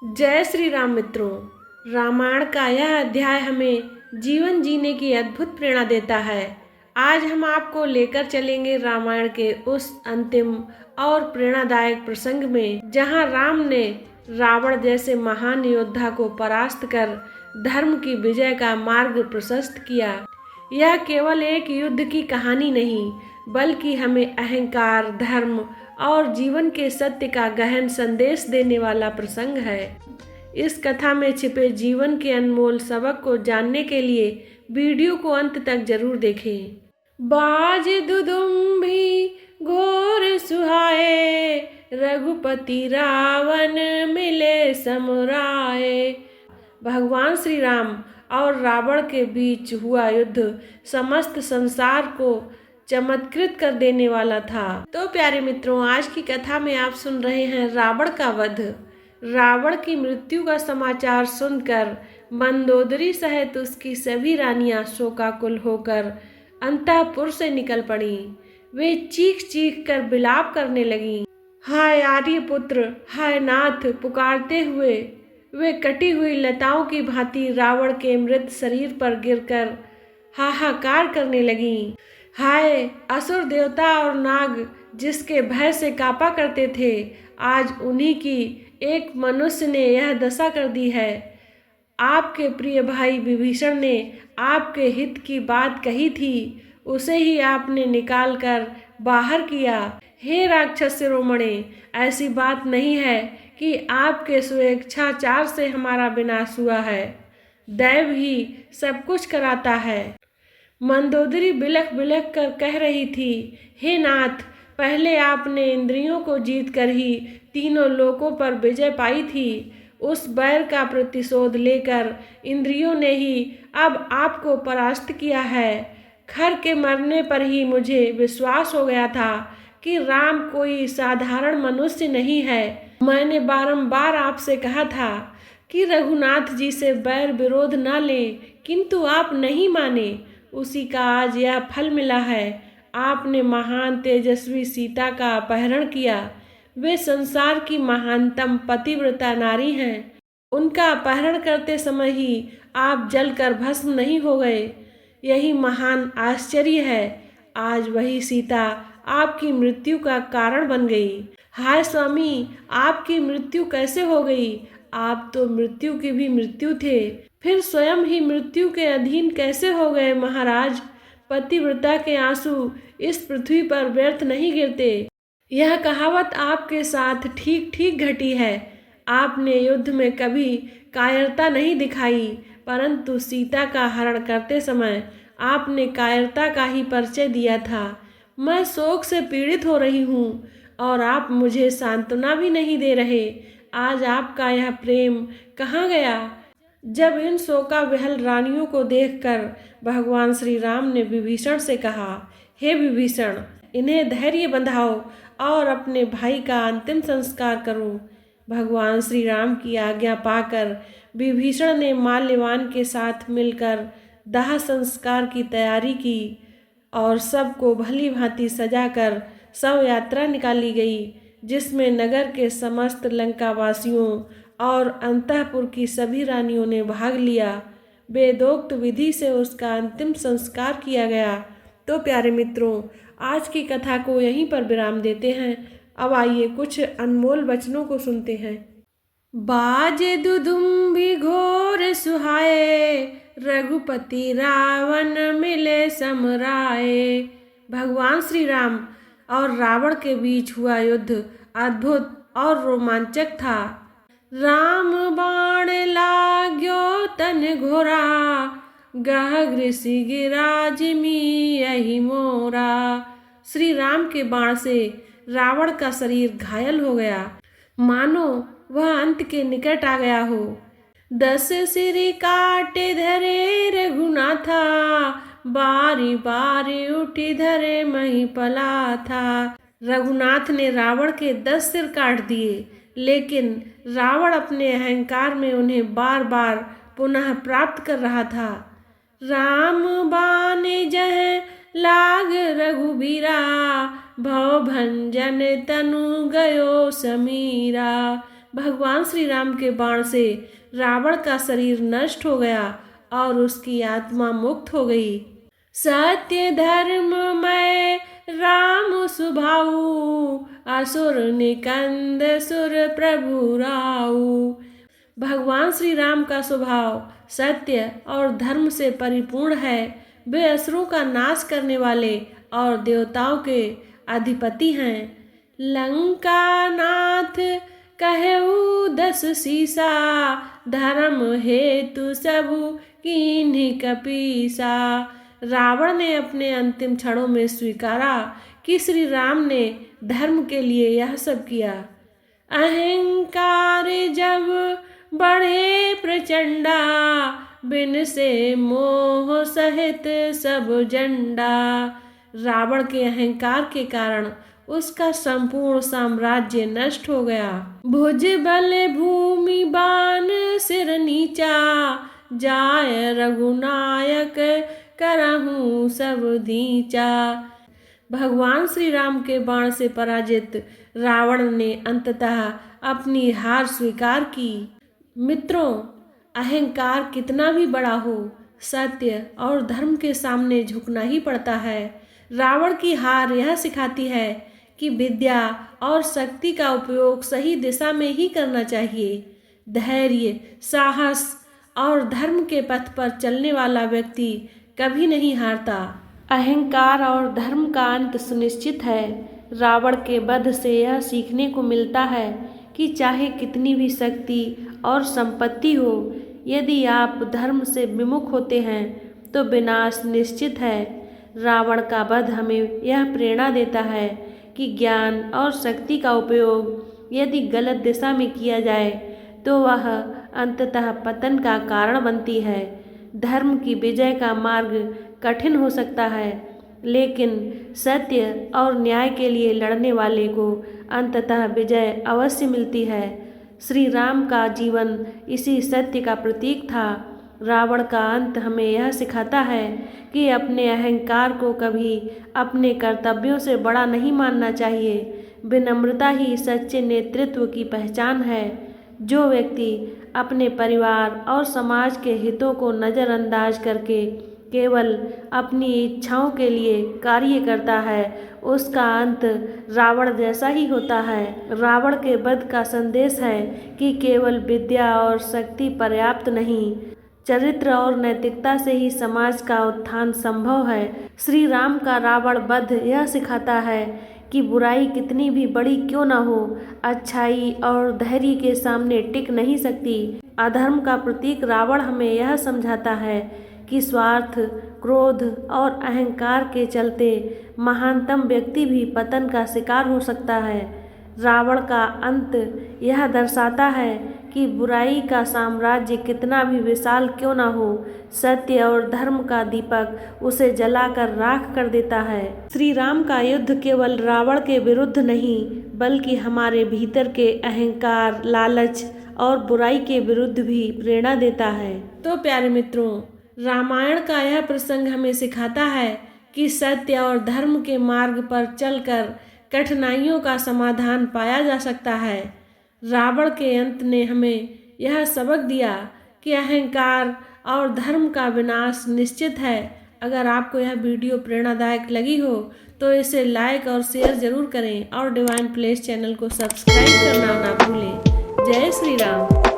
जय श्री राम मित्रों। रामायण का यह अध्याय हमें जीवन जीने की अद्भुत प्रेरणा देता है। आज हम आपको लेकर चलेंगे रामायण के उस अंतिम और प्रेरणादायक प्रसंग में जहां राम ने रावण जैसे महान योद्धा को परास्त कर धर्म की विजय का मार्ग प्रशस्त किया। यह केवल एक युद्ध की कहानी नहीं, बल्कि हमें अहंकार, धर्म और जीवन के सत्य का गहन संदेश देने वाला प्रसंग है। इस कथा में छिपे जीवन के अनमोल सबक को जानने के लिए वीडियो को अंत तक जरूर देखें। बाज दुदुम्भी घोर सुहाए, रघुपति रावण मिले समुराए। भगवान श्री राम और रावण के बीच हुआ युद्ध समस्त संसार को चमत्कृत कर देने वाला था। तो प्यारे मित्रों, आज की कथा में आप सुन रहे हैं रावण का वध। रावण की मृत्यु का समाचार सुनकर मंदोदरी सहित उसकी सभी रानियां शोकाकुल होकर अंतःपुर से निकल पड़ी। वे चीख चीख कर विलाप करने लगीं। हाय आर्यपुत्र, हाय नाथ पुकारते हुए वे कटी हुई लताओं की भांति रावण के मृत शरीर पर गिरकर हाहाकार करने लगीं। हाय असुर देवता और नाग जिसके भय से कांपा करते थे, आज उन्हीं की एक मनुष्य ने यह दशा कर दी है। आपके प्रिय भाई विभीषण ने आपके हित की बात कही थी, उसे ही आपने निकाल कर बाहर किया। हे राक्षस शिरोमणि, ऐसी बात नहीं है कि आपके स्वेच्छाचार से हमारा विनाश हुआ है। दैव ही सब कुछ कराता है। मंदोदरी बिलख बिलख कर कह रही थी, हे नाथ, पहले आपने इंद्रियों को जीत कर ही तीनों लोकों पर विजय पाई थी। उस बैर का प्रतिशोध लेकर इंद्रियों ने ही अब आपको परास्त किया है। खर के मरने पर ही मुझे विश्वास हो गया था कि राम कोई साधारण मनुष्य नहीं है। मैंने बारंबार आपसे कहा था कि रघुनाथ जी से बैर विरोध न लें, किंतु आप नहीं माने। उसी का आज यह फल मिला है। आपने महान तेजस्वी सीता का अपहरण किया। वे संसार की महानतम पतिव्रता नारी हैं। उनका अपहरण करते समय ही आप जलकर भस्म नहीं हो गए, यही महान आश्चर्य है। आज वही सीता आपकी मृत्यु का कारण बन गई। हाय स्वामी, आपकी मृत्यु कैसे हो गई? आप तो मृत्यु की भी मृत्यु थे, फिर स्वयं ही मृत्यु के अधीन कैसे हो गए महाराज? पतिव्रता के आंसू इस पृथ्वी पर व्यर्थ नहीं गिरते। यह कहावत आपके साथ ठीक ठीक घटी है। आपने युद्ध में कभी कायरता नहीं दिखाई, परंतु सीता का हरण करते समय आपने कायरता का ही परिचय दिया था। मैं शोक से पीड़ित हो रही हूँ और आप मुझे सांत्वना भी नहीं दे रहे। आज आपका यह प्रेम कहाँ गया? जब इन शोकाविहल रानियों को देखकर भगवान श्री राम ने विभीषण से कहा, हे विभीषण, इन्हें धैर्य बंधाओ और अपने भाई का अंतिम संस्कार करो। भगवान श्री राम की आज्ञा पाकर विभीषण ने माल्यवान के साथ मिलकर दाह संस्कार की तैयारी की और सबको भली भांति सजाकर शव यात्रा निकाली गई, जिसमें नगर के समस्त लंकावासियों और अंतःपुर की सभी रानियों ने भाग लिया। वेदोक्त विधि से उसका अंतिम संस्कार किया गया। तो प्यारे मित्रों, आज की कथा को यहीं पर विराम देते हैं। अब आइए कुछ अनमोल वचनों को सुनते हैं। बाजे दुदुम्भी घोर सुहाए, रघुपति रावण मिले समराए। भगवान श्री राम और रावण के बीच हुआ युद्ध अद्भुत और रोमांचक था। राम बाण लाग्यो तन घोरा, गह गृषि गिरा जिमी यही मोरा। श्री राम के बाण से रावण का शरीर घायल हो गया, मानो वह अंत के निकट आ गया हो। 10 सिर काटे धरे रघुनाथा, बारी बारी उठी धरे महिपला था। रघुनाथ ने रावण के 10 सिर काट दिए, लेकिन रावण अपने अहंकार में उन्हें बार बार पुनः प्राप्त कर रहा था। राम बाने जह लाग रघुबीरा, भव भंजन तनु गयो समीरा। भगवान श्री राम के बाण से रावण का शरीर नष्ट हो गया और उसकी आत्मा मुक्त हो गई। सत्य धर्ममय राम सुभाऊ, असुर निकंद सुर प्रभु राऊ। भगवान श्री राम का स्वभाव सत्य और धर्म से परिपूर्ण है। वे असुरों का नाश करने वाले और देवताओं के अधिपति हैं। लंका नाथ कहऊ 10 सीसा, धर्म हेतु सबु कीन्हि कपीसा। रावण ने अपने अंतिम क्षणों में स्वीकारा कि श्री राम ने धर्म के लिए यह सब किया। अहंकार जब बढ़े प्रचंडा, बिन से मोह सहित सब झंडा। रावण के अहंकार के कारण उसका संपूर्ण साम्राज्य नष्ट हो गया। भुज बल भूमि बान सिर नीचा, जाय रघुनायक करहूं सब दीचा। भगवान श्री राम के बाण से पराजित रावण ने अंततः अपनी हार स्वीकार की। मित्रों, अहंकार कितना भी बड़ा हो, सत्य और धर्म के सामने झुकना ही पड़ता है। रावण की हार यह सिखाती है कि विद्या और शक्ति का उपयोग सही दिशा में ही करना चाहिए। धैर्य, साहस और धर्म के पथ पर चलने वाला व्यक्ति कभी नहीं हारता। अहंकार और धर्म का अंत सुनिश्चित है। रावण के वध से यह सीखने को मिलता है कि चाहे कितनी भी शक्ति और संपत्ति हो, यदि आप धर्म से विमुख होते हैं तो विनाश निश्चित है। रावण का वध हमें यह प्रेरणा देता है कि ज्ञान और शक्ति का उपयोग यदि गलत दिशा में किया जाए तो वह अंततः पतन का कारण बनती है। धर्म की विजय का मार्ग कठिन हो सकता है, लेकिन सत्य और न्याय के लिए लड़ने वाले को अंततः विजय अवश्य मिलती है। श्री राम का जीवन इसी सत्य का प्रतीक था। रावण का अंत हमें यह सिखाता है कि अपने अहंकार को कभी अपने कर्तव्यों से बड़ा नहीं मानना चाहिए। विनम्रता ही सच्चे नेतृत्व की पहचान है। जो व्यक्ति अपने परिवार और समाज के हितों को नज़रअंदाज करके केवल अपनी इच्छाओं के लिए कार्य करता है, उसका अंत रावण जैसा ही होता है। रावण के वध का संदेश है कि केवल विद्या और शक्ति पर्याप्त नहीं, चरित्र और नैतिकता से ही समाज का उत्थान संभव है। श्री राम का रावण वध यह सिखाता है कि बुराई कितनी भी बड़ी क्यों न हो, अच्छाई और धैर्य के सामने टिक नहीं सकती। अधर्म का प्रतीक रावण हमें यह समझाता है कि स्वार्थ, क्रोध और अहंकार के चलते महानतम व्यक्ति भी पतन का शिकार हो सकता है। रावण का अंत यह दर्शाता है कि बुराई का साम्राज्य कितना भी विशाल क्यों न हो, सत्य और धर्म का दीपक उसे जलाकर राख कर देता है। श्री राम का युद्ध केवल रावण के विरुद्ध नहीं, बल्कि हमारे भीतर के अहंकार, लालच और बुराई के विरुद्ध भी प्रेरणा देता है। तो प्यारे मित्रों, रामायण का यह प्रसंग हमें सिखाता है कि सत्य और धर्म के मार्ग पर चलकर कठिनाइयों का समाधान पाया जा सकता है। रावण के अंत ने हमें यह सबक दिया कि अहंकार और धर्म का विनाश निश्चित है। अगर आपको यह वीडियो प्रेरणादायक लगी हो तो इसे लाइक और शेयर जरूर करें और डिवाइन प्लेस चैनल को सब्सक्राइब करना ना भूलें। जय श्री राम।